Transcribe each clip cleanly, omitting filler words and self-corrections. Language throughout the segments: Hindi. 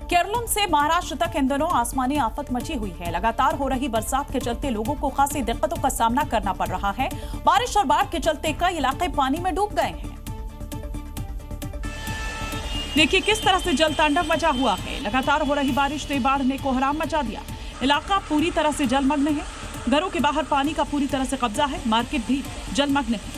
केरलम से महाराष्ट्र तक इन दिनों आसमानी आफत मची हुई है। लगातार हो रही बरसात के चलते लोगों को खासी दिक्कतों का सामना करना पड़ रहा है। बारिश और बाढ़ के चलते कई इलाके पानी में डूब गए हैं। देखिए किस तरह से जल तांडव मचा हुआ है। लगातार हो रही बारिश ने बाढ़ ने कोहराम मचा दिया। इलाका पूरी तरह से जलमग्न है। घरों के बाहर पानी का पूरी तरह से कब्जा है। मार्केट भी जलमग्न है।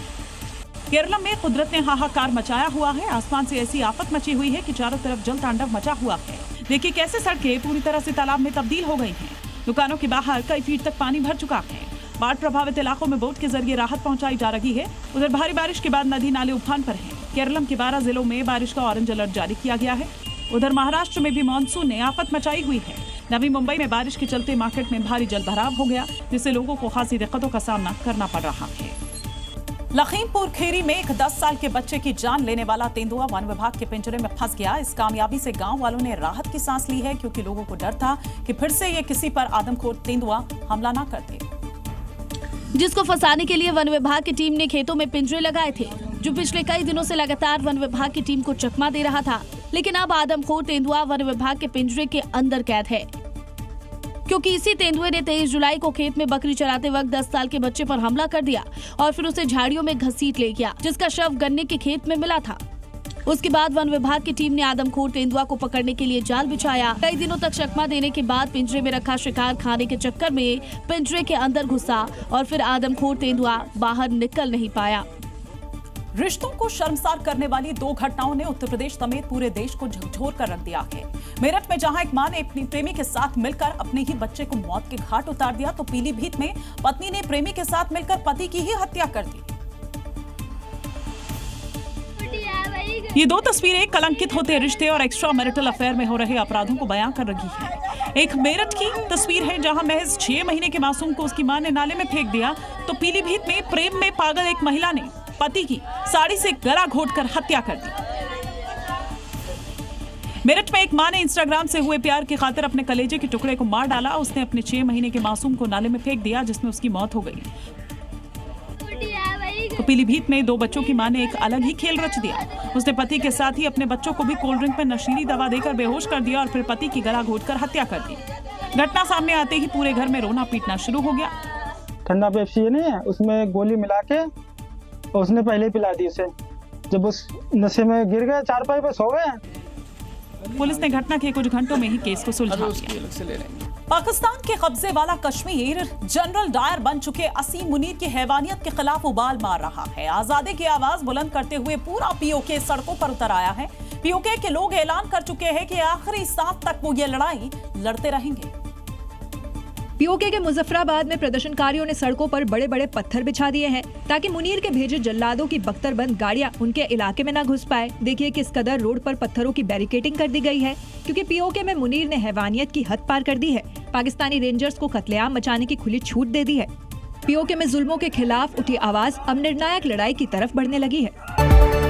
केरलम में कुदरत ने हाहाकार मचाया हुआ है। आसमान से ऐसी आफत मची हुई है कि चारों तरफ जल तांडव मचा हुआ है। देखिए कैसे सड़कें पूरी तरह से तालाब में तब्दील हो गई हैं। दुकानों के बाहर कई फीट तक पानी भर चुका है। बाढ़ प्रभावित इलाकों में बोट के जरिए राहत पहुंचाई जा रही है। उधर भारी बारिश के बाद नदी नाले उफान पर हैं। केरलम के 12 जिलों में बारिश का ऑरेंज अलर्ट जारी किया गया है। उधर महाराष्ट्र में भी मानसून ने आफत मचाई हुई है। नवी मुंबई में बारिश के चलते मार्केट में भारी जलभराव हो गया, जिससे लोगों को खासी दिक्कतों का सामना करना पड़ रहा है। लखीमपुर खीरी में एक 10 साल के बच्चे की जान लेने वाला तेंदुआ वन विभाग के पिंजरे में फंस गया। इस कामयाबी से गांव वालों ने राहत की सांस ली है, क्योंकि लोगों को डर था कि फिर से ये किसी पर आदमखोर तेंदुआ हमला न कर दे, जिसको फंसाने के लिए वन विभाग की टीम ने खेतों में पिंजरे लगाए थे, जो पिछले कई दिनों से लगातार वन विभाग की टीम को चकमा दे रहा था। लेकिन अब आदमखोर तेंदुआ वन विभाग के पिंजरे के अंदर कैद है, क्योंकि इसी तेंदुए ने 23 जुलाई को खेत में बकरी चराते वक्त 10 साल के बच्चे पर हमला कर दिया और फिर उसे झाड़ियों में घसीट ले गया, जिसका शव गन्ने के खेत में मिला था। उसके बाद वन विभाग की टीम ने आदमखोर तेंदुआ को पकड़ने के लिए जाल बिछाया। कई दिनों तक चकमा देने के बाद पिंजरे में रखा शिकार खाने के चक्कर में पिंजरे के अंदर घुसा और फिर आदमखोर तेंदुआ बाहर निकल नहीं पाया। रिश्तों को शर्मसार करने वाली 2 घटनाओं ने उत्तर प्रदेश समेत पूरे देश को झकझोर कर रख दिया है। मेरठ में जहां एक मां ने अपनी प्रेमी के साथ मिलकर अपने ही बच्चे को मौत के घाट उतार दिया, तो पीलीभीत में पत्नी ने प्रेमी के साथ मिलकर पति की ही हत्या कर दी। ये 2 तस्वीरें कलंकित होते रिश्ते और एक्स्ट्रा मैरिटल अफेयर में हो रहे अपराधों को बयां कर रही है। एक मेरठ की तस्वीर है जहां महज 6 महीने के मासूम को उसकी मां ने नाले में फेंक दिया, तो पीलीभीत में प्रेम में पागल एक महिला ने पति की साड़ी से गला घोंटकर हत्या कर दी। मेरठ में एक मां ने इंस्टाग्राम से हुए प्यार की खातिर अपने कलेजे के टुकड़े को मार डाला। उसने अपने 6 महीने के मासूम को नाले में फेंक दिया, जिसमें उसकी मौत हो गई। तो पीलीभीत में 2 बच्चों की मां ने एक अलग ही खेल रच दिया। उसने पति के साथ ही अपने बच्चों को भी कोल्ड ड्रिंक में नशीली दवा देकर बेहोश कर दिया और फिर पति की गला घोंटकर हत्या कर दी। घटना सामने आते ही पूरे घर में रोना पीटना शुरू हो गया। ठंडा पेप्सी नहीं है, उसमें गोली मिला के उसने पहले ही पिला दी उसे। जब उस नशे में गिर गए, चारपाई पे सो गए। पुलिस ने घटना के कुछ घंटों में ही केस को सुलझा लिया। पाकिस्तान के कब्जे वाला कश्मीर जनरल डायर बन चुके असीम मुनीर की हैवानियत के खिलाफ उबाल मार रहा है। आजादी की आवाज बुलंद करते हुए पूरा पीओके सड़कों पर उतर आया है। पीओके के लोग ऐलान कर चुके हैं कि आखिरी सांस तक वो ये लड़ाई लड़ते रहेंगे। पीओके के मुजफ्फराबाद में प्रदर्शनकारियों ने सड़कों पर बड़े बड़े पत्थर बिछा दिए हैं, ताकि मुनीर के भेजे जल्लादों की बख्तरबंद गाड़ियां उनके इलाके में न घुस पाए। देखिए किस कदर रोड पर पत्थरों की बैरिकेडिंग कर दी गई है, क्योंकि पीओके में मुनीर ने हैवानियत की हद पार कर दी है। पाकिस्तानी रेंजर्स को कत्लेआम मचाने की खुली छूट दे दी है। पीओके में जुल्मों के खिलाफ उठी आवाज अब निर्णायक लड़ाई की तरफ बढ़ने लगी है।